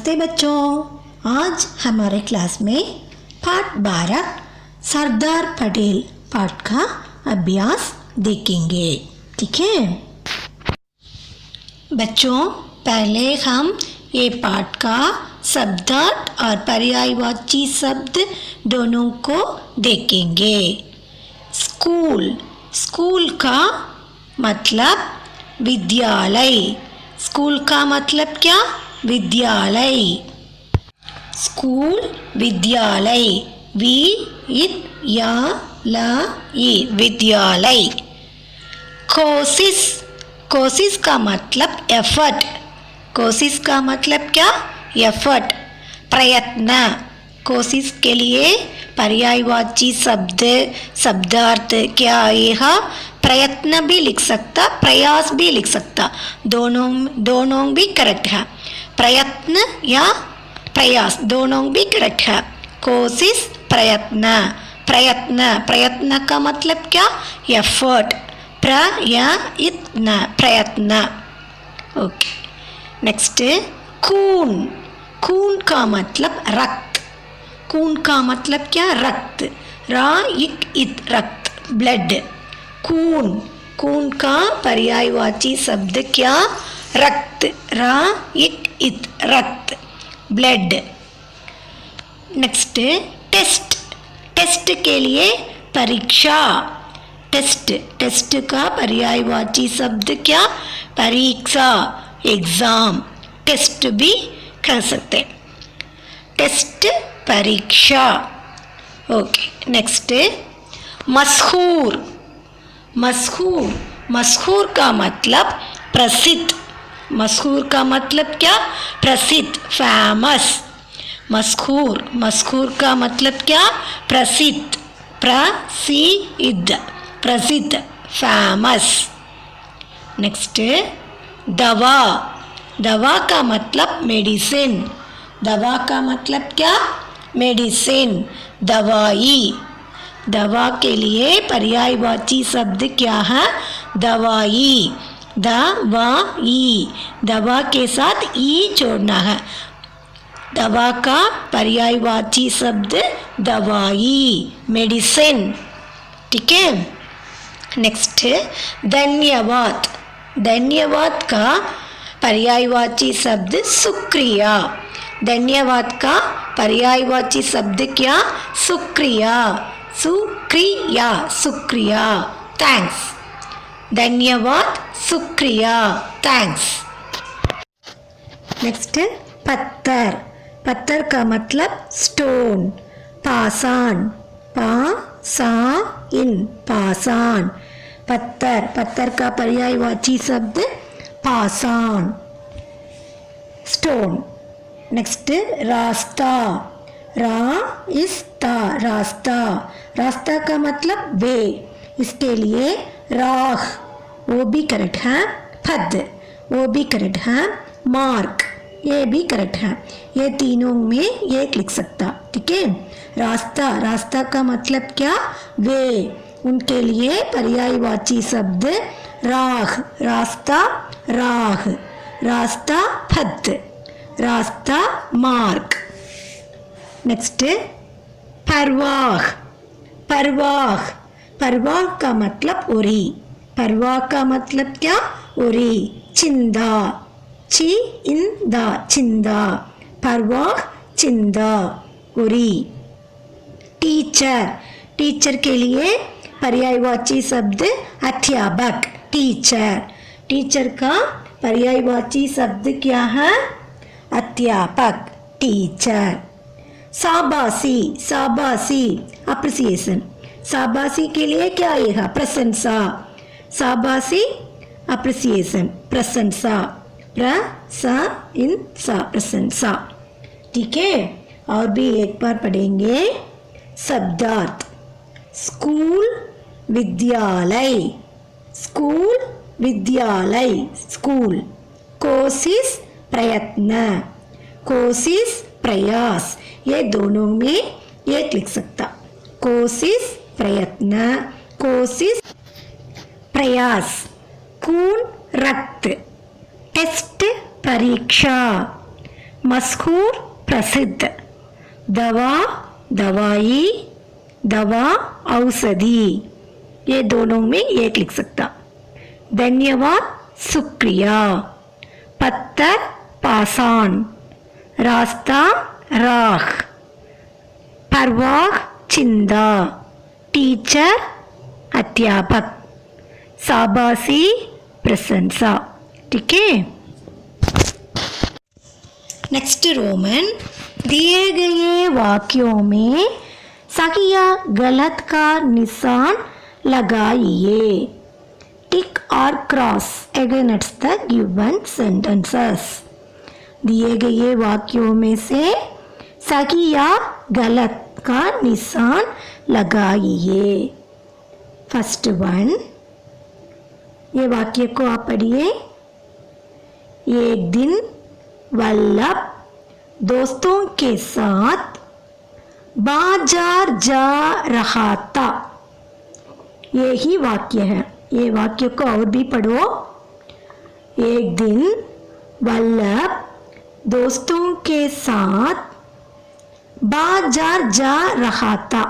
नमस्ते बच्चों। आज हमारे क्लास में पाठ 12 सरदार पटेल पाठ का अभ्यास देखेंगे। ठीक है बच्चों, पहले हम ये पाठ का शब्दार्थ और पर्यायवाची शब्द दोनों को देखेंगे। स्कूल, स्कूल का मतलब विद्यालय। स्कूल का मतलब क्या? विद्यालय। स्कूल विद्यालय, विद्यालय। कोशिश, कोशिश का मतलब एफर्ट। कोशिश का मतलब क्या? एफर्ट, प्रयत्न। कोशिश के लिए पर्यायवाची शब्द शब्दार्थ क्या आएगा? प्रयत्न भी लिख सकता, प्रयास भी लिख सकता, दोनों भी करेक्ट है। प्रयत्न या प्रयास दोनों भी करेक्ट है। कोशिश, प्रयत्न। प्रयत्न, प्रयत्न का मतलब क्या? एफर्ट, प्रयत्न, प्रयत्न। ओके, नेक्स्ट खून। खून का मतलब रक्त। खून का मतलब क्या? रक्त, रक्त, ब्लड। खून, खून का पर्यायवाची शब्द क्या? रक्त, रक्त, ब्लड। Next test. टेस्ट के लिए परीक्षा। टेस्ट, टेस्ट का पर्यायवाची शब्द क्या? परीक्षा, एग्जाम। टेस्ट भी कह सकते। टेस्ट, परीक्षा। ओके, नेक्स्ट मशहूर। मशहूर, मशहूर का मतलब प्रसिद्ध। मशहूर का मतलब क्या? प्रसिद्ध, फेमस। मशहूर, मशहूर का मतलब क्या? प्रसिद्ध, प्रसिद्ध, फेमस। नेक्स्ट दवा। दवा का मतलब मेडिसिन। दवा का मतलब क्या? मेडिसिन, दवाई। दवा के लिए पर्यायवाची शब्द क्या है? दवाई, दवाई। दवा के साथ ई जोड़ना है। दवा का पर्यायवाची शब्द दवाई, मेडिसिन। ठीक है, नेक्स्ट धन्यवाद। धन्यवाद का पर्यायवाची शब्द शुक्रिया। धन्यवाद का पर्यायवाची शब्द क्या? शुक्रिया, शुक्रिया, शुक्रिया, थैंक्स। धन्यवाद, शुक्रिया, थैंक्स। नेक्स्ट पत्थर। पत्थर का मतलब स्टोन, पाषाण, पाषाण। पत्थर, पत्थर का पर्यायवाची शब्द पाषाण, स्टोन। नेक्स्ट रास्ता। रास्ता, रास्ता का मतलब वे। इसके लिए राह, वो भी करेक्ट है। पद, वो भी करेक्ट है। मार्ग, ये भी करेक्ट है। ये तीनों में एक लिख सकता। ठीक है, रास्ता, रास्ता का मतलब क्या? वे। उनके लिए पर्यायवाची शब्द राह। रास्ता, राह। रास्ता, पद। रास्ता, मार्ग। नेक्स्ट परवाह। परवाह, परवाह का मतलब उरी। परवाह का मतलब क्या? उरी, चिंदा, चिंदा। परवाह, चिंदा, उरी। टीचर, टीचर के लिए पर्यायवाची शब्द अध्यापक, टीचर। टीचर का पर्यायवाची शब्द क्या है? अध्यापक, टीचर। शाबाशी, शाबाशी, अप्रिसिएशन। शाबाशी के लिए क्या आएगा? प्रशंसा। शाबाशी, अप्रिसिएशन, प्रशंसा, प्रशंसा। ठीक है, और भी एक बार पढ़ेंगे शब्दार्थ। स्कूल, विद्यालय। स्कूल, विद्यालय, स्कूल। कोशिश, प्रयत्न। कोशिश, प्रयास। ये दोनों में एक लिख सकता। कोशिश, प्रयत्न, कोशिश, प्रयास। खून, रक्त। टेस्ट, परीक्षा। मशहूर प्रसिद्ध, दवा दवाई, दवा औषधि, ये दोनों में एक लिख सकता। धन्यवाद शुक्रिया, पत्थर पाषाण, रास्ता राह, परवाह चिंदा, टीचर अध्यापक, शाबाशी प्रशंसा। ठीक है। नेक्स्ट रोमन, दिए गए वाक्यों में सही या गलत का निशान लगाइए। टिक और cross against the given sentences. दिए गए वाक्यों में से सही या गलत का निशान लगाइए। फर्स्ट वन, ये वाक्य को आप पढ़िए। एक दिन वल्लभ दोस्तों के साथ बाजार जा रहा था। ये ही वाक्य है। ये वाक्य को और भी पढ़ो। एक दिन वल्लभ दोस्तों के साथ बाजार जा रहा था।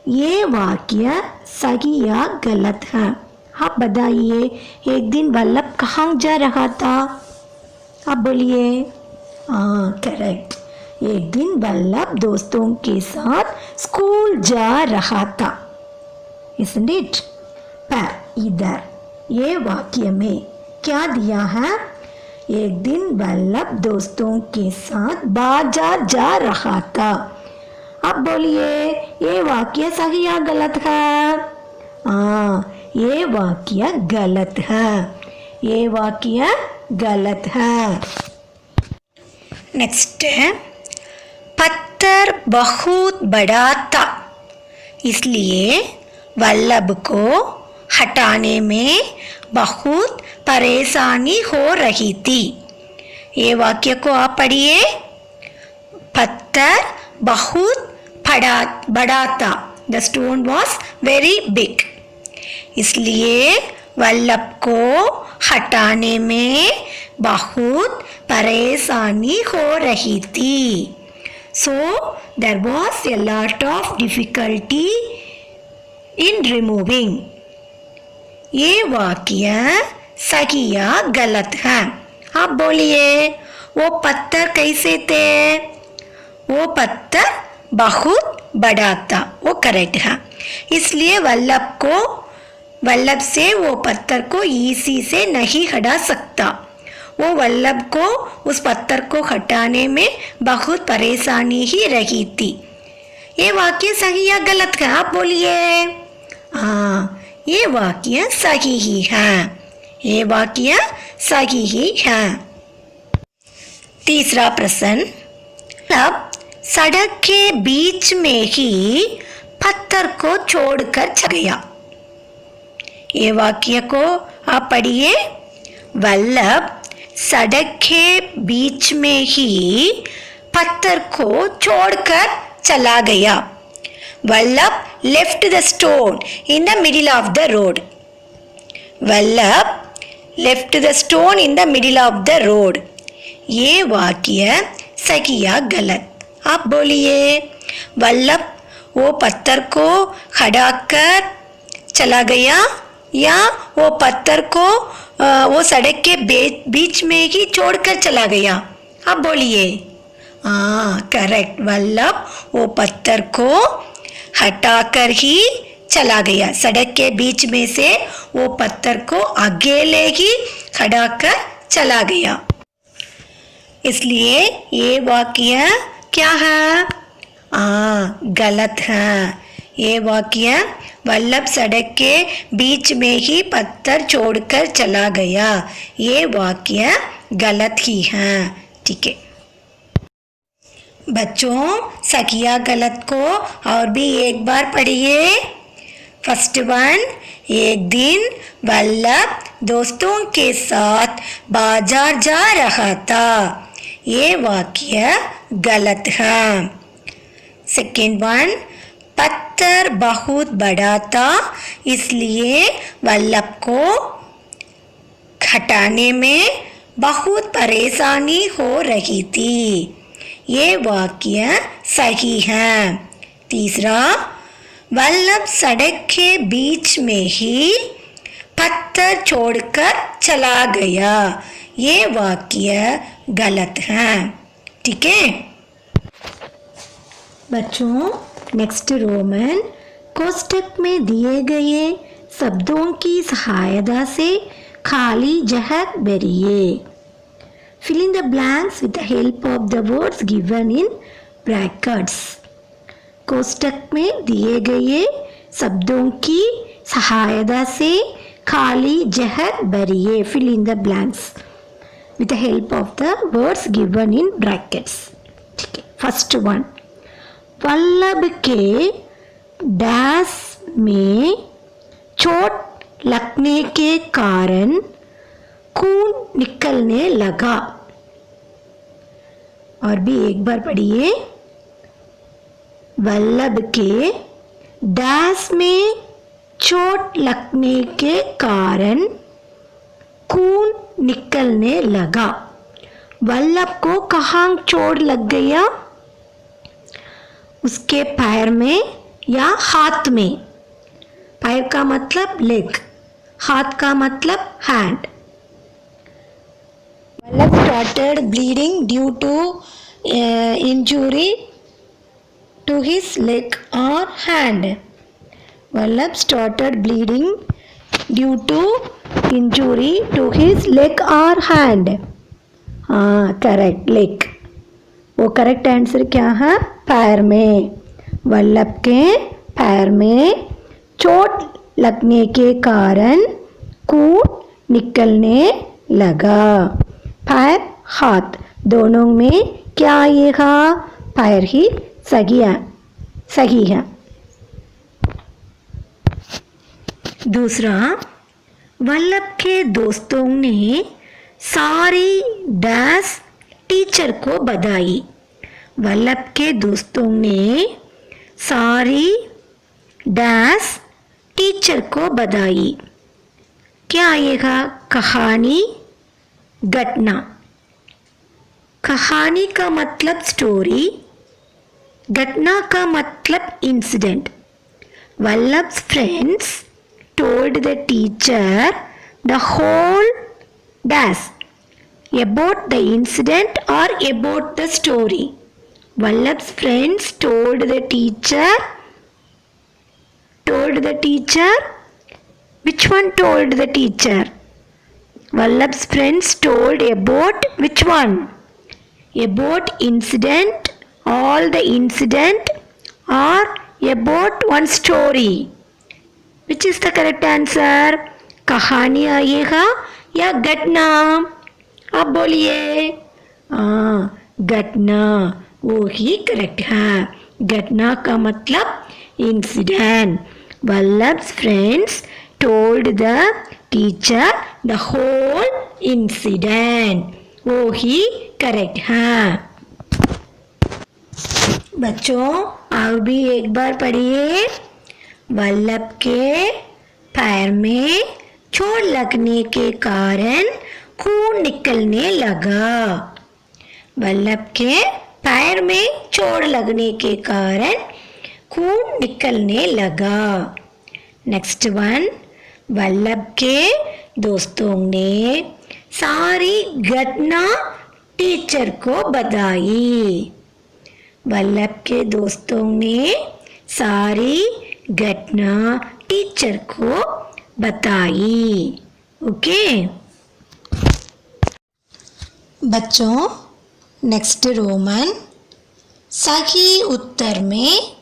ये वाक्य सही या गलत है? आप बताइए, एक दिन वल्लभ कहाँ जा रहा था? आप बोलिए। हाँ, करेक्ट। एक दिन वल्लभ दोस्तों के साथ स्कूल जा रहा था। Isn't it? पर इधर ये वाक्य में क्या दिया है? एक दिन वल्लभ दोस्तों के साथ बाजार जा रहा था। अब बोलिए, ये वाक्य सही या गलत है? हाँ, ये वाक्य गलत है। ये वाक्य गलत है। नेक्स्ट है, पत्थर बहुत बड़ा था, इसलिए वल्लभ को हटाने में बहुत परेशानी हो रही थी। ये वाक्य को आप पढ़िए। पत्थर बहुत बड़ा था, the stone was very big, इसलिए वल्लभ को हटाने में बहुत परेशानी हो रही थी। So there was a lot of difficulty in removing. ये वाक्य सही या गलत है? आप बोलिए। वो पत्थर कैसे थे? वो पत्थर बहुत बड़ा था, वो करेक्ट है। इसलिए वल्लभ से वो पत्थर को इसी से नहीं हटा सकता। वो वल्लभ को उस पत्थर को हटाने में बहुत परेशानी ही रही थी। ये वाक्य सही या गलत है? आप बोलिए। हाँ, ये वाक्य सही ही है। ये वाक्य सही ही है। तीसरा प्रश्न, अब सड़क के बीच में ही पत्थर को छोड़कर चला गया। ये वाक्य को आप पढ़िए। वल्लभ सड़क के बीच में ही पत्थर को छोड़कर चला गया। Vallabh left the stone in the middle of the road. Vallabh left the stone in the middle of the road. ये वाक्य सही या गलत? आप बोलिए। वल्लभ वो पत्थर को हटाकर चला गया या वो पत्थर को वो सड़क के बीच में ही छोड़कर चला गया? आप बोलिए। हाँ, करेक्ट। वल्लभ वो पत्थर को हटाकर ही चला गया। सड़क के बीच में से वो पत्थर को अकेले ही हटाकर चला गया। इसलिए ये वाक्य क्या है? गलत है। ये वाक्य वल्लभ सड़क के बीच में ही पत्थर छोड़कर चला गया, ये वाक्य गलत ही है। ठीक है बच्चों, सही या गलत को और भी एक बार पढ़िए। फर्स्ट वन, एक दिन वल्लभ दोस्तों के साथ बाजार जा रहा था, ये वाक्य गलत है। सेकेंड वन, पत्थर बहुत बड़ा था इसलिए वल्लभ को हटाने में बहुत परेशानी हो रही थी। ये वाक्य सही है। तीसरा, वल्लभ सड़क के बीच में ही पत्थर छोड़कर चला गया। ये वाक्य गलत है। ठीक है बच्चों, नेक्स्ट रोमन कोष्टक में दिए गए शब्दों की सहायता से खाली जगह भरिए। Fill in the blanks with the help of the words given in brackets. कोष्टक में दिए गए शब्दों की सहायता से खाली जगह भरिए। Fill in the blanks with the help of the words given in brackets. ठीक है, फर्स्ट वन, वल्लभ के डैश में चोट लगने के कारण खून निकलने लगा। और भी एक बार पढ़िए। वल्लभ के डैश में चोट लगने के कारण खून निकलने लगा। वल्लभ को कहाँ चोट लग गया? उसके पैर में या हाथ में। पैर का मतलब लेग, हाथ का मतलब hand. Vallabh started bleeding due to injury to his leg or hand. Vallabh started bleeding due to injury to his leg or hand. हाँ करेक्ट, लेग। वो करेक्ट आंसर क्या है? पैर में। वल्लभ के पैर में चोट लगने के कारण खून निकलने लगा। पैर हाथ दोनों में क्या आएगा? पैर ही सही है। दूसरा, वल्लभ के दोस्तों ने सारी डैश टीचर को बधाई। वल्लभ के दोस्तों ने सारी डैश टीचर को बधाई। क्या आएगा? कहानी, घटना। कहानी का मतलब स्टोरी, घटना का मतलब incident. Vallabh's friends told the teacher the whole dash about the incident or about the story. Vallabh's friends told the teacher. Which one told the teacher? Vallabh's friends told about which one? About incident, all the incident, or about one story. Which is the correct answer? कहानी आएगा या घटना? आप बोलिए। घटना, वो ही correct है। घटना का मतलब incident. Vallabh's friends told the teacher the whole incident. वो ही करेक्ट है। बच्चों और भी एक बार पढ़िए। वल्लभ के पैर में चोट लगने के कारण खून निकलने लगा। वल्लभ के पैर में चोट लगने के कारण खून निकलने लगा। नेक्स्ट वन, वल्लभ के दोस्तों ने सारी घटना टीचर को बताई। वल्लभ के दोस्तों ने सारी घटना टीचर को बताई। ओके बच्चों, नेक्स्ट रोमन सही उत्तर में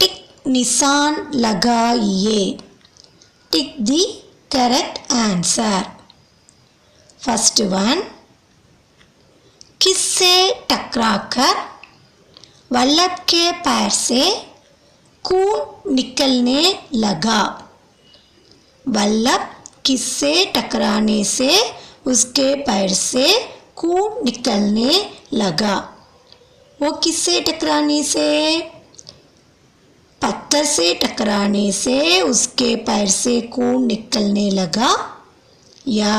टिक निशान लगाइए। Tick the correct answer. First one, किससे टकराकर वल्लभ के पैर से खून निकलने लगा? वल्लभ किससे टकराने से उसके पैर से खून निकलने लगा? वो किससे टकराने से? पत्थर से टकराने से उसके पैर से खून निकलने लगा, या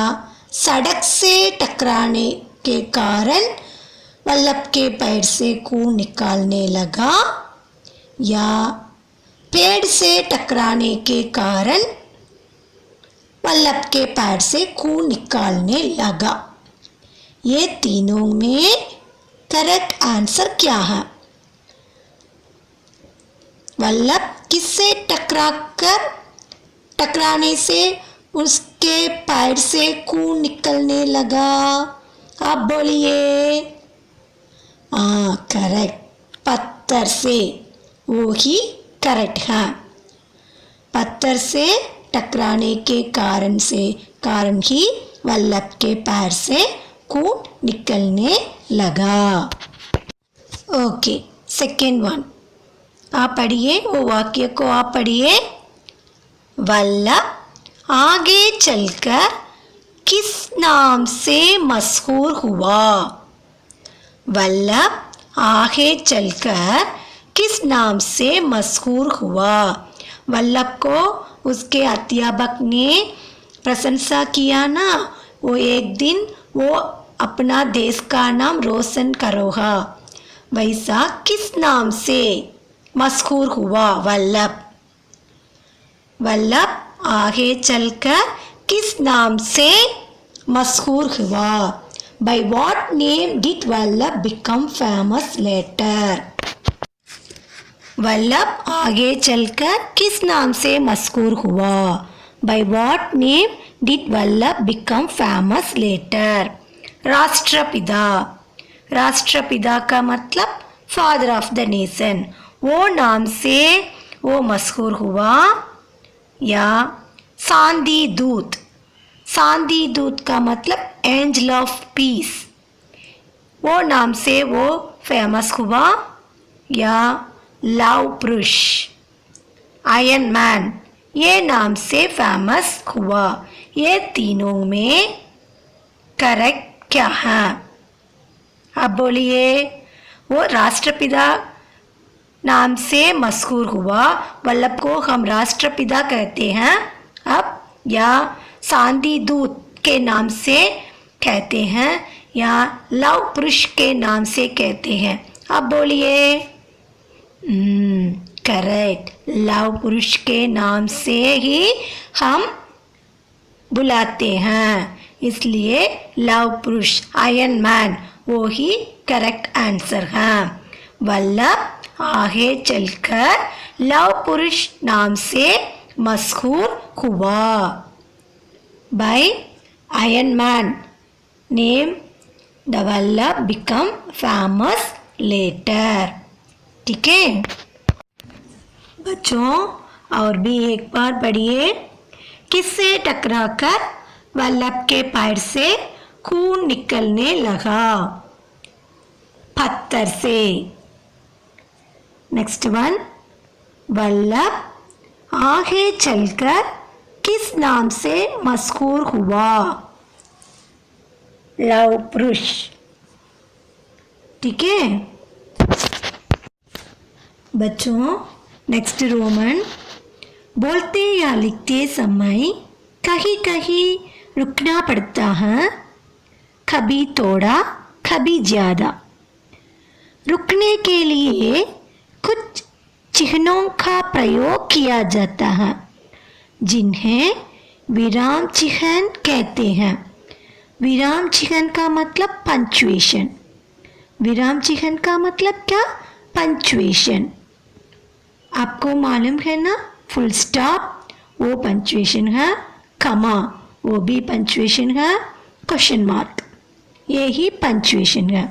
सड़क से टकराने के कारण वल्लभ के पैर से खून निकालने लगा, या पेड़ से टकराने के कारण वल्लभ के पैर से खून निकालने लगा। ये तीनों में करेक्ट आंसर क्या है? वल्लभ किससे टकराने से उसके पैर से खून निकलने लगा? आप बोलिए। हाँ, करेक्ट, पत्थर से। वो ही करेक्ट है। पत्थर से टकराने के कारण ही वल्लभ के पैर से खून निकलने लगा। ओके, सेकेंड वन आप पढ़िए, वो वाक्य को आप पढ़िए। वल्लभ आगे चलकर किस नाम से मशहूर हुआ? वल्लभ आगे चलकर किस नाम से मशहूर हुआ? वल्लभ को उसके अध्यापक ने प्रशंसा किया ना, वो एक दिन वो अपना देश का नाम रोशन करोगा। वैसा किस नाम से मशहूर हुआ वल्लभ? वल्लभ आगे चलकर किस नाम से मशहूर हुआ? By what name did Vallabh become famous later? Vallabh आगे चलकर किस नाम से मशहूर हुआ? By what name did Vallabh become famous later? राष्ट्रपिता। राष्ट्रपिता का मतलब फादर ऑफ द नेशन। वो नाम से वो मशहूर हुआ, या सांदी दूत। सांदी दूत का मतलब एंजल ऑफ पीस। वो नाम से वो फेमस हुआ, या लव पुरुष, आयरन मैन, ये नाम से फेमस हुआ। ये तीनों में करेक्ट क्या है? अब बोलिए। वो राष्ट्रपिता नाम से मशहूर हुआ, वल्लभ को हम राष्ट्रपिता कहते हैं अब, या सांदी दूत के नाम से कहते हैं, या लव पुरुष के नाम से कहते हैं? अब बोलिए। करेक्ट, लव पुरुष के नाम से ही हम बुलाते हैं, इसलिए लव पुरुष, आयरन मैन, वो ही करेक्ट आंसर है। वल्लभ आगे चलकर लव पुरुष नाम से मशहूर हुआ। By iron man name the Vallabh became famous later. ठीक है बच्चों, और भी एक बार पढ़िए। किससे टकराकर वल्लभ के पैर से खून निकलने लगा? पत्थर से। नेक्स्ट वन, वल्लभ आगे चलकर किस नाम से मशहूर हुआ? लव पुरुष। ठीक है बच्चों, नेक्स्ट रोमन। बोलते या लिखते समय कहीं कहीं रुकना पड़ता है, कभी थोड़ा कभी ज़्यादा। रुकने के लिए कुछ चिन्हों का प्रयोग किया जाता है, जिन्हें विराम चिन्ह कहते हैं। विराम चिन्ह का मतलब पंक्चुएशन। विराम चिन्ह का मतलब क्या? पंक्चुएशन। आपको मालूम है ना, फुल स्टॉप वो पंक्चुएशन है, कमा वो भी पंक्चुएशन है, क्वेश्चन मार्क ये ही पंक्चुएशन है।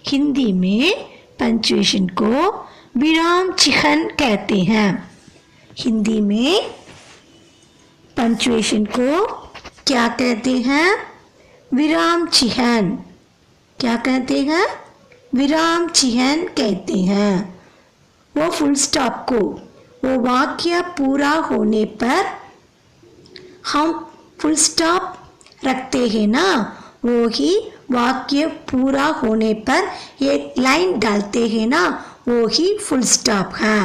हिंदी में पंक्चुएशन को विराम चिन्ह कहते हैं। हिंदी में पंक्चुएशन को क्या कहते हैं? विराम चिन्ह। क्या कहते हैं? विराम चिन्ह कहते हैं। वो फुल स्टॉप को, वो वाक्य पूरा होने पर हम फुल स्टॉप रखते हैं ना, वो ही वाक्य पूरा होने पर एक लाइन डालते हैं ना, वो ही फुल स्टॉप है।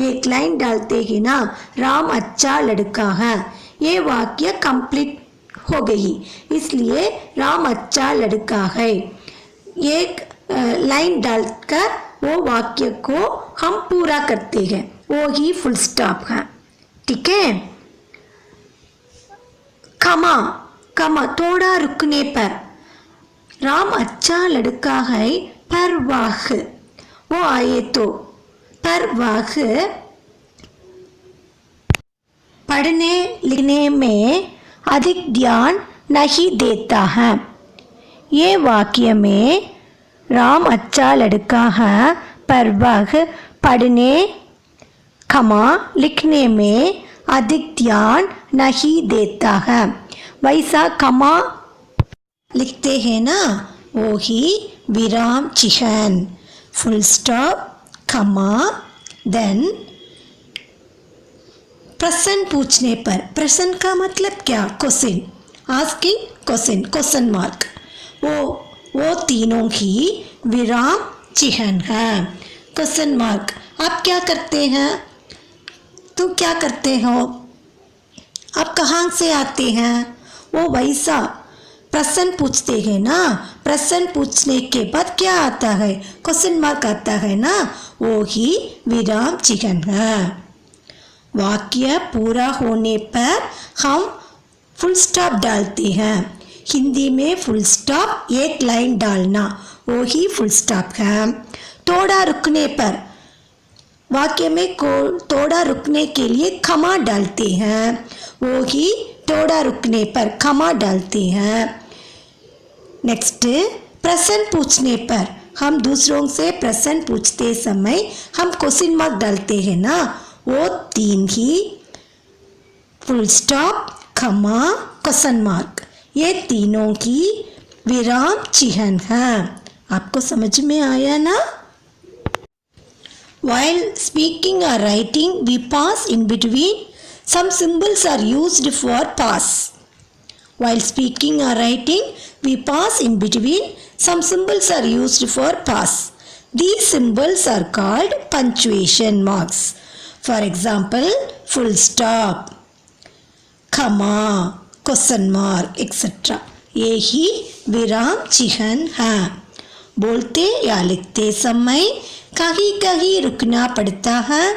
एक लाइन डालते हैं ना, राम अच्छा लड़का है, ये वाक्य कंप्लीट हो गई, इसलिए राम अच्छा लड़का है। एक लाइन डालकर वो वाक्य को हम पूरा करते हैं, वो ही फुल स्टॉप है। ठीक है। कमा, कमा थोड़ा रुकने पर, राम अच्छा लड़का है पर वाह, वो आए तो, पर वाह पढ़ने लिखने में अधिक ध्यान नहीं देता है। ये वाक्य में राम अच्छा लड़का है पर वह पढ़ने कमा लिखने में अधिक ध्यान नहीं देता है। वैसा कमा लिखते हैं ना, वो ही विराम चिह्न, फुल स्टॉप, कमा, देन प्रश्न पूछने पर, प्रश्न का मतलब क्या, question, asking question, question mark, वो तीनों ही विराम चिह्न है। क्वेश्चन मार्क, आप क्या करते हैं, तुम क्या करते हो, आप कहाँ से आते हैं, वो वैसा प्रश्न पूछते हैं ना, प्रश्न पूछने के बाद क्या आता है, क्वेश्चन मार्क आता है ना, वो ही विराम चिह्न है। वाक्य पूरा होने पर हम फुल स्टॉप डालते हैं। हिंदी में फुल स्टॉप एक लाइन डालना, वो ही फुल स्टॉप है। थोड़ा रुकने पर, वाक्य में थोड़ा रुकने के लिए कमा डालते हैं, वो ही थोड़ा रुकने पर कमा डालते हैं। नेक्स्ट, प्रश्न पूछने पर, हम दूसरों से प्रश्न पूछते समय हम क्वेश्चन मार्क डालते हैं ना, वो तीन ही फुल स्टॉप, कमा, क्वेश्चन मार्क, ये तीनों की विराम चिह्न हैं। आपको समझ में आया ना? While speaking or writing, we pause in between. Some symbols are used for pause. While speaking or writing, we pause in between. Some symbols are used for pause. These symbols are called punctuation marks. For example, full stop, comma, question mark, etc. ये ही विराम चिह्न हैं। बोलते या लिखते समय कहीं कहीं रुकना पड़ता है,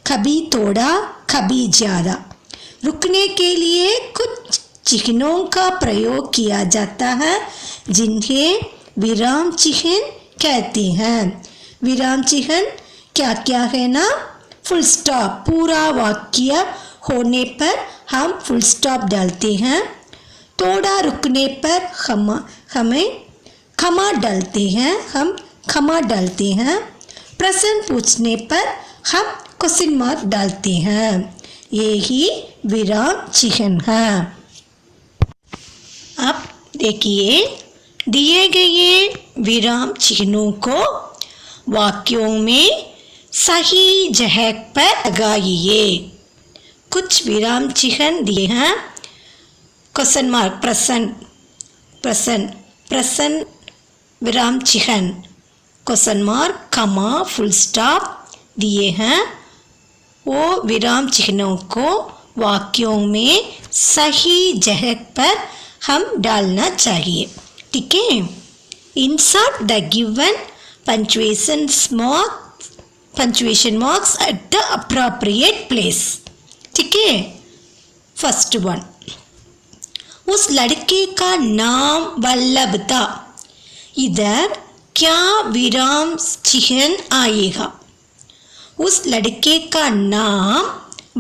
कभी थोड़ा कभी ज़्यादा। रुकने के लिए कुछ चिह्नों का प्रयोग किया जाता है, जिन्हें विराम चिह्न कहते हैं। विराम चिह्न क्या क्या है ना? फुल स्टॉप, पूरा वाक्य होने पर हम फुल स्टॉप डालते हैं। थोड़ा रुकने पर हमें कमा डालते हैं, हम कमा डालते हैं। प्रश्न पूछने पर हम क्वेश्चन मार्क डालते हैं। ये ही विराम चिह्न है। अब देखिए, दिए गए विराम चिह्नों को वाक्यों में सही जगह पर लगाइए। कुछ विराम चिह्न दिए हैं। क्वेश्चन मार्क, प्रश्न विराम चिह्न, क्वेश्चन मार्क, कमा, फुल स्टॉप दिए हैं। वो विराम चिह्नों को वाक्यों में सही जगह पर हम डालना चाहिए। ठीक है। Insert the given punctuation marks at the appropriate place. ठीक है। फर्स्ट वन, उस लड़के का नाम वल्लभ था। इधर क्या विराम चिह्न आएगा? उस लड़के का नाम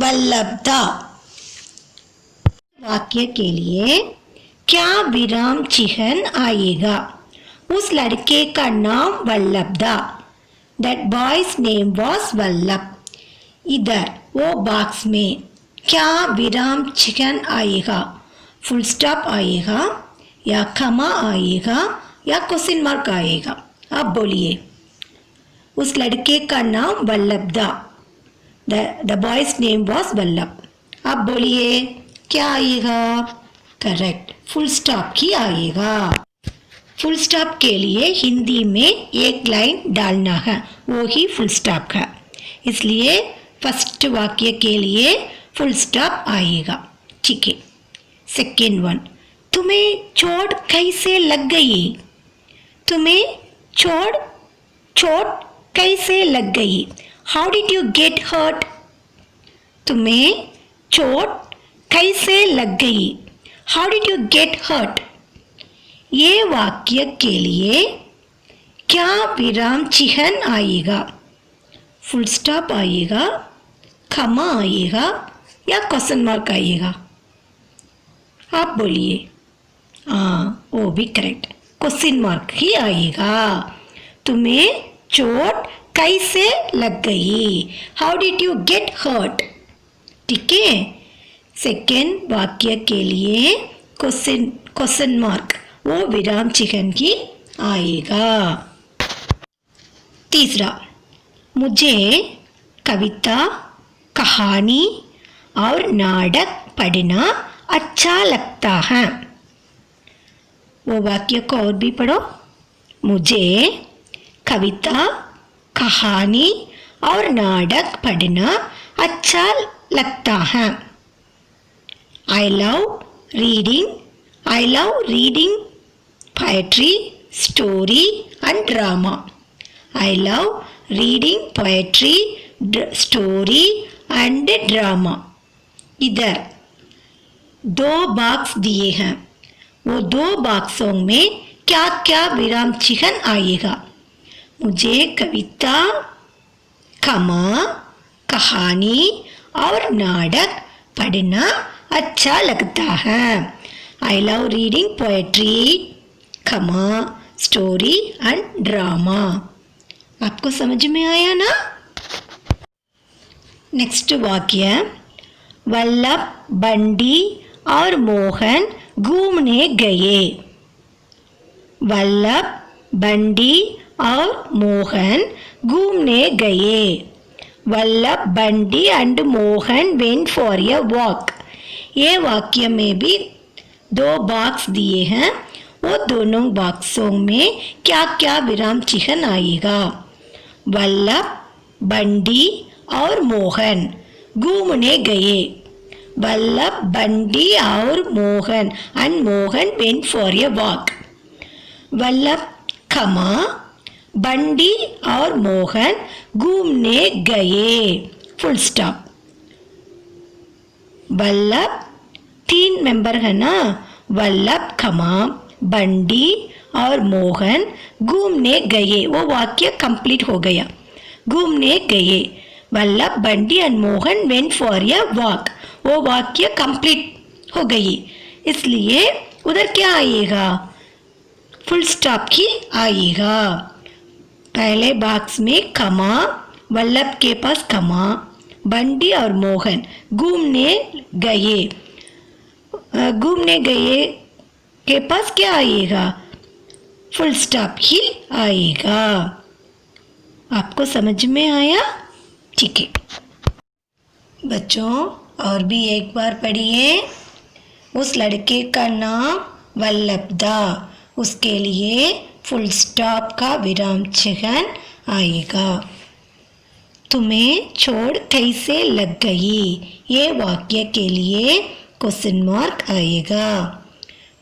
वल्लभ था। वाक्य के लिए क्या विराम चिह्न आएगा? उस लड़के का नाम वल्लभ था। That boy's name was Vallabh. इधर वो बॉक्स में क्या विराम चिह्न आएगा? फुल स्टॉप आएगा या कमा आएगा या क्वेश्चन मार्क आएगा? आप बोलिए। उस लड़के का नाम वल्लभ था। The boy's name was Vallabh. आप बोलिए क्या आएगा? करेक्ट, फुल स्टॉप ही आएगा। फुल स्टॉप के लिए हिंदी में एक लाइन डालना है, वो ही फुल स्टॉप है। इसलिए फर्स्ट वाक्य के लिए फुल स्टॉप आएगा। ठीक है। सेकेंड वन, तुम्हें चोट कैसे लग गई? तुम्हें चोट कैसे लग गई? How did you get hurt? तुम्हें चोट कैसे लग गई? How did you get hurt? ये वाक्य के लिए क्या विराम चिह्न आएगा? फुल स्टॉप आएगा, कमा आएगा या क्वेश्चन मार्क आएगा? आप बोलिए। हाँ, वो भी करेक्ट, क्वेश्चन मार्क ही आएगा। तुम्हें चोट कैसे लग गई? How did you get hurt? ठीक है। सेकेंड वाक्य के लिए क्वेश्चन मार्क, वो विराम चिह्न ही आएगा। तीसरा, मुझे कविता, कहानी और नाटक पढ़ना अच्छा लगता है। वो वाक्य को और भी पढ़ो। मुझे कविता, कहानी और नाटक पढ़ना अच्छा लगता है। I love reading poetry, story and drama. I love reading poetry, story and drama. इधर 2 बॉक्स दिए हैं, वो 2 बॉक्सों में क्या क्या विराम चिह्न आएगा? मुझे कविता, कहानी और नाटक पढ़ना अच्छा लगता है। I love reading poetry, story and drama. आपको समझ में आया ना? नेक्स्ट वाक्य, वल्लभ, बंटी और मोहन घूमने गए। वल्लभ, बंटी और मोहन घूमने गए। Vallabh, Bunty and Mohan went for a walk. ये वाक्य में भी 2 बॉक्स दिए हैं, वो दोनों बॉक्सों में क्या क्या विराम चिह्न आएगा? वल्लभ, बंटी और मोहन घूमने गए। वल्लभ, बंटी और Mohan and Mohan went for a walk. Vallabh, Bunty और मोहन घूमने गए। Full stop. वल्लभ 3 मेंबर है ना, वल्लभ, बंटी और मोहन घूमने गए। वो वाक्य कंप्लीट हो गया। घूमने गए। Vallabh, Bunty and Mohan went for a walk. वो वाक्य कंप्लीट हो गई, इसलिए उधर क्या आएगा? फुल स्टॉप ही आएगा। पहले बॉक्स में कमा, वल्लभ के पास कमा, बंटी और मोहन घूमने गए। घूमने गए के पास क्या आएगा? फुल स्टॉप ही आएगा। आपको समझ में आया? ठीक है बच्चों, और भी एक बार पढ़िए। उस लड़के का नाम वल्लभ था, उसके लिए फुल स्टॉप का विराम चिह्न आएगा। तुम्हें चोट कैसे लग गई? ये वाक्य के लिए क्वेश्चन मार्क आएगा।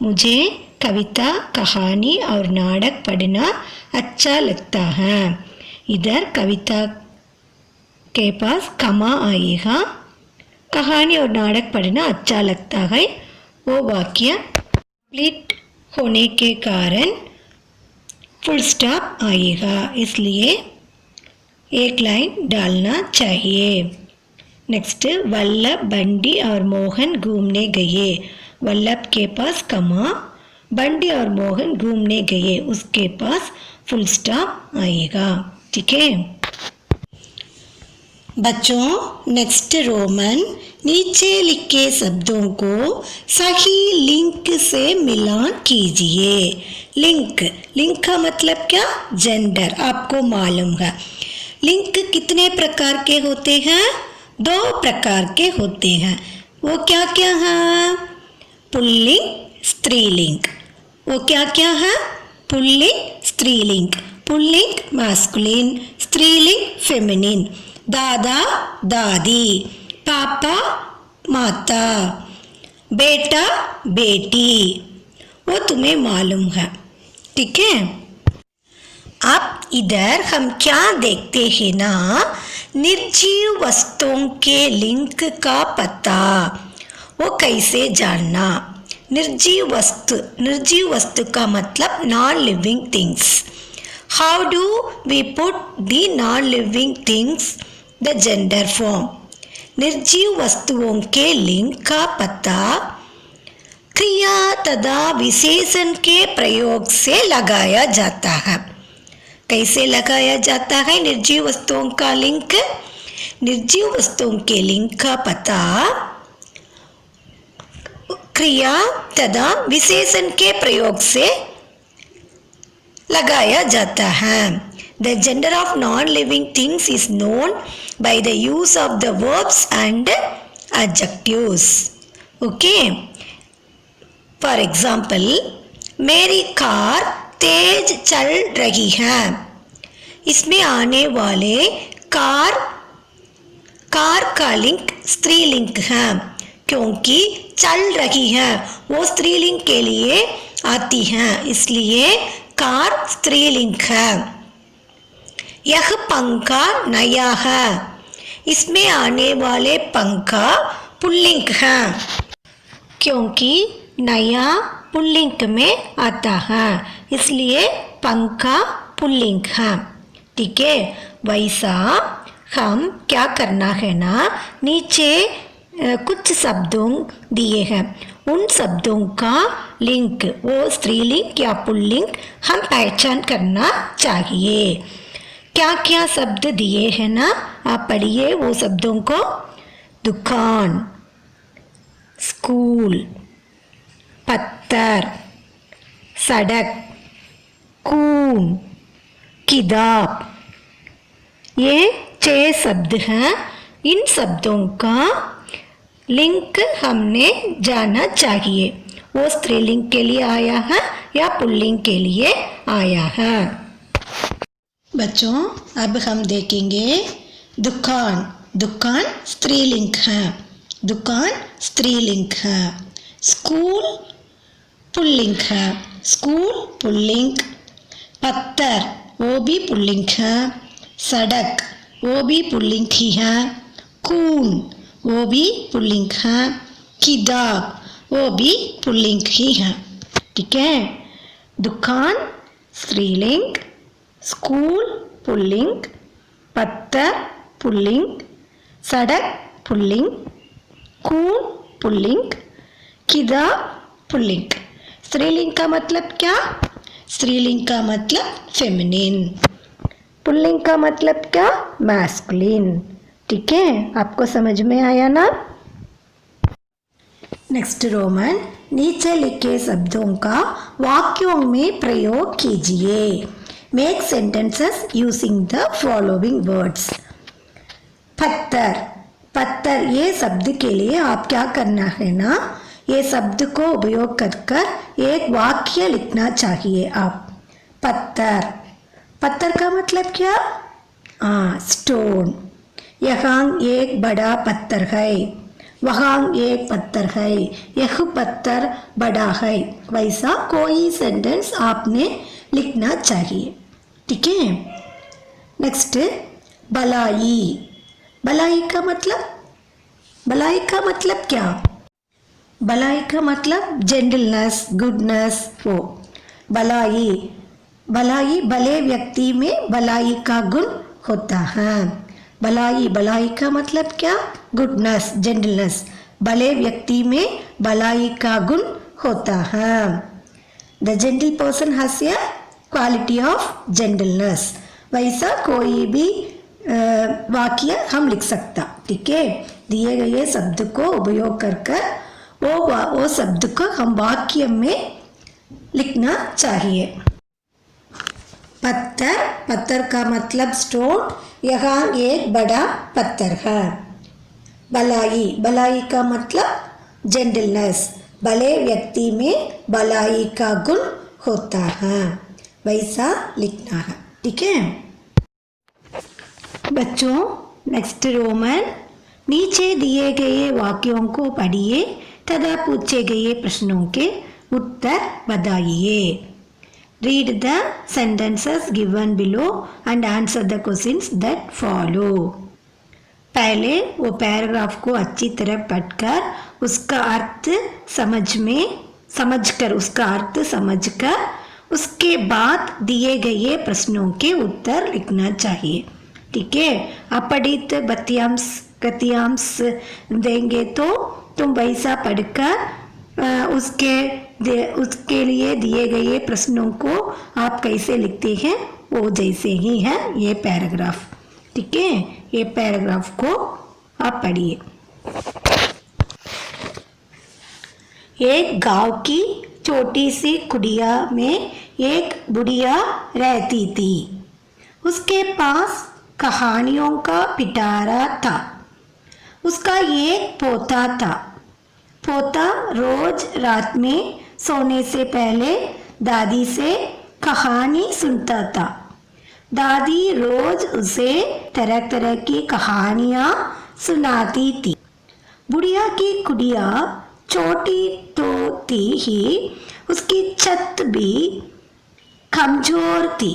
मुझे कविता, कहानी और नाटक पढ़ना अच्छा लगता है। इधर कविता के पास कमा आएगा, कहानी और नाटक पढ़ना अच्छा लगता है। वो वाक्य कंप्लीट होने के कारण फुल स्टॉप आएगा, इसलिए एक लाइन डालना चाहिए। नेक्स्ट, वल्लभ, बंटी और मोहन घूमने गए। वल्लभ के पास कमा, बंटी और मोहन घूमने गए, उसके पास फुल स्टॉप आएगा। ठीक है बच्चों, नेक्स्ट रोमन, नीचे लिखे शब्दों को सही लिंक से मिलान कीजिए। लिंक का मतलब क्या? जेंडर, आपको मालूम है। लिंक कितने प्रकार के होते हैं? 2 प्रकार के होते हैं। वो क्या क्या हैं? पुल्लिंग, स्त्रीलिंग। वो क्या क्या है? पुल्लिंग, स्त्रीलिंग। पुल्लिंग मैस्कुलिन, स्त्रीलिंग फेमिनिन। दादा, दादी, पापा, माता, बेटा, बेटी, वो तुम्हें मालूम है। ठीक है, अब इधर हम क्या देखते हैं ना, निर्जीव वस्तुओं के लिंक का पता, वो कैसे जानना। निर्जीव वस्तु का मतलब non living things. How do we put the non living things the gender form. निर्जीव वस्तुओं के लिंक का पता क्रिया तथा विशेषण के प्रयोग से लगाया जाता है। कैसे लगाया जाता है निर्जीव वस्तुओं का लिंक? निर्जीव वस्तुओं के लिंक का पता क्रिया तथा विशेषण के प्रयोग से लगाया जाता है। The gender of non-living things is known by the use of the verbs and adjectives. Okay. For example, मेरी कार तेज चल रही है। इसमें आने वाले कार का लिंक स्त्रीलिंग है, क्योंकि चल रही है वो स्त्रीलिंग के लिए आती है, इसलिए कार स्त्रीलिंग है। यह पंखा नया है। इसमें आने वाले पंखा पुल्लिंग है, क्योंकि नया पुल्लिंग में आता है, इसलिए पंखा पुल्लिंग है। ठीक है, वैसा हम क्या करना है ना, नीचे कुछ शब्दों दिए हैं, उन शब्दों का लिंक वो स्त्रीलिंग या पुल्लिंग हम पहचान करना चाहिए। क्या क्या शब्द दिए हैं ना, आप पढ़िए वो शब्दों को। दुकान, स्कूल, पत्थर, सड़क, कून, किताब, ये 6 शब्द हैं। इन शब्दों का लिंक हमने जाना चाहिए, वो स्त्रीलिंग के लिए आया है या पुल्लिंग के लिए आया है। बच्चों, अब हम देखेंगे दुकान। दुकान स्त्रीलिंग है, दुकान स्त्रीलिंग है। स्कूल पुल्लिंग है, स्कूल पुल्लिंग। पत्थर वो भी पुल्लिंग है। सड़क वो भी पुल्लिंग ही है। कून वो भी पुल्लिंग है। किताब वो भी पुल्लिंग ही है। ठीक है, दुकान स्त्रीलिंग, स्कूल पुल्लिंग, पत्थर पुल्लिंग, सड़क पुल्लिंग, कून पुल्लिंग, किताब पुल्लिंग। स्त्रीलिंग का मतलब क्या? स्त्रीलिंग का मतलब फेमिनिन, पुल्लिंग का मतलब क्या? मैस्कुलिन। ठीक है, आपको समझ में आया ना? नेक्स्ट रोमन, नीचे लिखे शब्दों का वाक्यों में प्रयोग कीजिए। Make sentences using the following words. पत्थर, पत्थर ये शब्द के लिए आप क्या करना है ना, ये शब्द को उपयोग कर एक वाक्य लिखना चाहिए आप। पत्थर, पत्थर का मतलब क्या? स्टोन। यहाँ एक बड़ा पत्थर है, वहाँ एक पत्थर है, यह पत्थर बड़ा है। वैसा कोई सेंटेंस आपने लिखना चाहिए। ठीक है, नेक्स्ट भलाई। भलाई का मतलब, भलाई का मतलब क्या? भलाई का मतलब जेंटलनेस, गुडनेस। वो भलाई, भलाई भले व्यक्ति में भलाई का गुण होता है। भलाई, भलाई का मतलब क्या? Goodness, gentleness. भले व्यक्ति में भलाई का गुण होता है। The gentle person has a quality of gentleness. वैसा कोई भी वाक्य हम लिख सकता। ठीक है, दिए गए शब्द को उपयोग कर वो शब्द को हम वाक्य में लिखना चाहिए। पत्थर, पत्थर का मतलब स्टोन। यहाँ एक बड़ा पत्थर है। भलाई, भलाई का मतलब जेंटलनेस। भले व्यक्ति में भलाई का गुण होता है, वैसा लिखना है। ठीक है बच्चों, नेक्स्ट रोमन, नीचे दिए गए वाक्यों को पढ़िए तथा पूछे गए प्रश्नों के उत्तर बताइए. Read the sentences given below and answer the questions that follow. पहले वो पैराग्राफ को अच्छी तरह पढ़कर उसका अर्थ समझकर उसके बाद दिए गए प्रश्नों के उत्तर लिखना चाहिए. ठीक है. अपठित गद्यांश देंगे तो तुम वैसा पढ़कर उसके लिए दिए गए प्रश्नों को आप कैसे लिखते हैं वो जैसे ही है ये पैराग्राफ. ठीक है. ये पैराग्राफ को आप पढ़िए. एक गांव की छोटी सी कुटिया में एक बुढ़िया रहती थी. उसके पास कहानियों का पिटारा था. उसका एक पोता था. पोता रोज रात में सोने से पहले दादी से कहानी सुनता था. दादी रोज उसे तरह तरह की कहानियाँ सुनाती थी. बुढ़िया की कुटिया छोटी तो थी ही, उसकी छत भी कमजोर थी.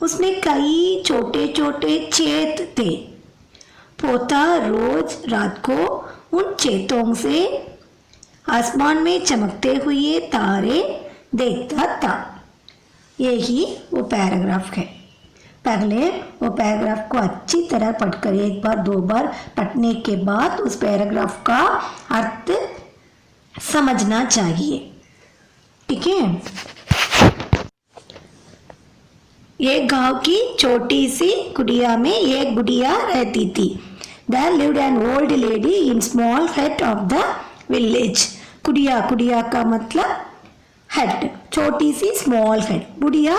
उसमें कई छोटे छोटे छेद थे. पोता रोज रात को उन छेदों से आसमान में चमकते हुए तारे देखता था. यही वो पैराग्राफ है. पहले वो पैराग्राफ को अच्छी तरह पढ़कर एक बार दो बार पढ़ने के बाद उस पैराग्राफ का अर्थ समझना चाहिए. ठीक है. एक गांव की छोटी सी कुटिया में एक बुढ़िया रहती थी. There lived an old lady in small hut of the village. कुटिया का मतलब हट, छोटी सी स्मॉल हट. बुढ़िया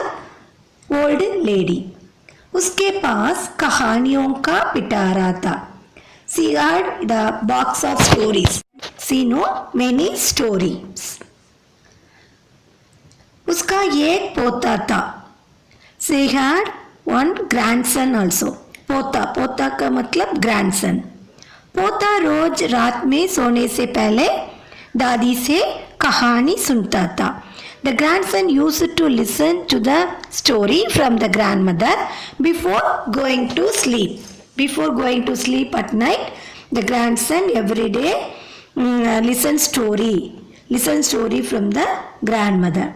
ओल्ड लेडी. उसके पास कहानियों का पिटारा था. She had the box of stories. She knew many stories. उसका एक पोता था. She had one grandson also. पोता का मतलब ग्रैंडसन. पोता रोज रात में सोने से पहले दादी से कहानी सुनता था. The grandson used to listen to the story from the grandmother before going to sleep. Before going to sleep at night, the grandson every day listen story from the grandmother.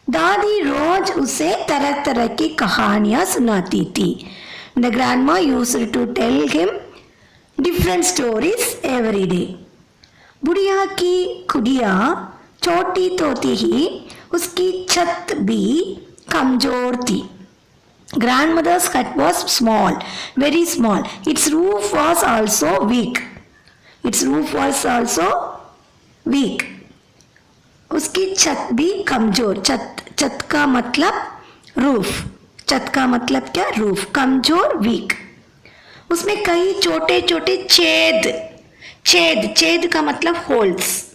दादी रोज उसे तरह तरह की कहानियाँ सुनाती थी. The grandma used to tell him different stories every day. बुढ़िया की कुटिया छोटी तो थी ही, उसकी छत भी कमजोर थी. Grandmother's hut was small, very small. Its roof was also weak. उसकी छत भी कमजोर. छत का मतलब रूफ. छत का मतलब क्या? रूफ. कमजोर, वीक. उसमें कई छोटे छोटे छेद का मतलब holes.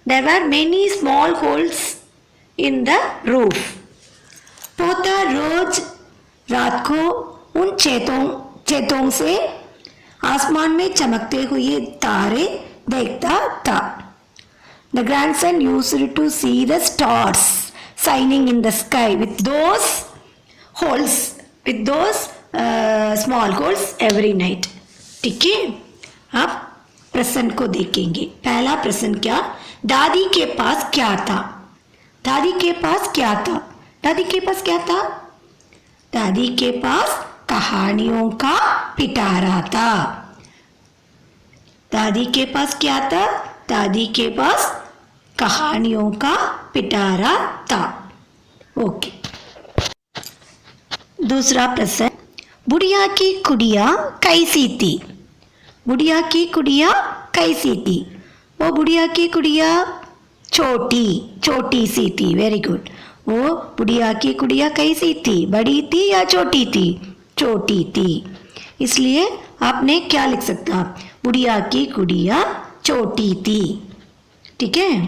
There were many small holes in the roof. पोता रोज रात को उन छेदों से आसमान में चमकते हुए तारे देखता था. The grandson used to see the stars shining in the sky with those small holes every night. ठीक है. अब प्रश्न को देखेंगे. पहला प्रश्न क्या? दादी के पास क्या था? दादी के पास कहानियों का पिटारा था. दादी के पास क्या था? दादी के पास कहानियों का पिटारा था. ओके. दूसरा प्रश्न, बुढ़िया की कुटिया कैसी थी? बुढ़िया की कुटिया कैसी थी? वो बुढ़िया की कुटिया छोटी सी थी. Very good. वो बुढ़िया की कुटिया कैसी थी? बड़ी थी या छोटी थी? छोटी थी. इसलिए आपने क्या लिख सकता? बुढ़िया की कुटिया छोटी थी. ठीक है.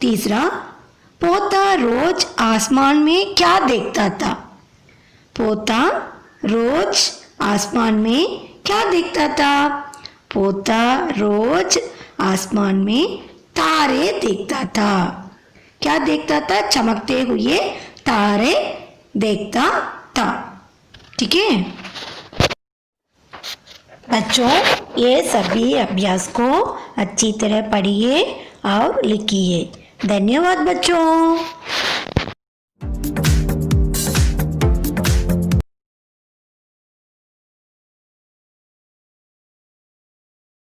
तीसरा, पोता रोज आसमान में क्या देखता था? पोता रोज आसमान में क्या देखता था? पोता रोज आसमान में तारे देखता था। क्या देखता था? चमकते हुए तारे देखता था। ठीक है बच्चों, ये सभी अभ्यास को अच्छी तरह पढ़िए और लिखिए। धन्यवाद बच्चों।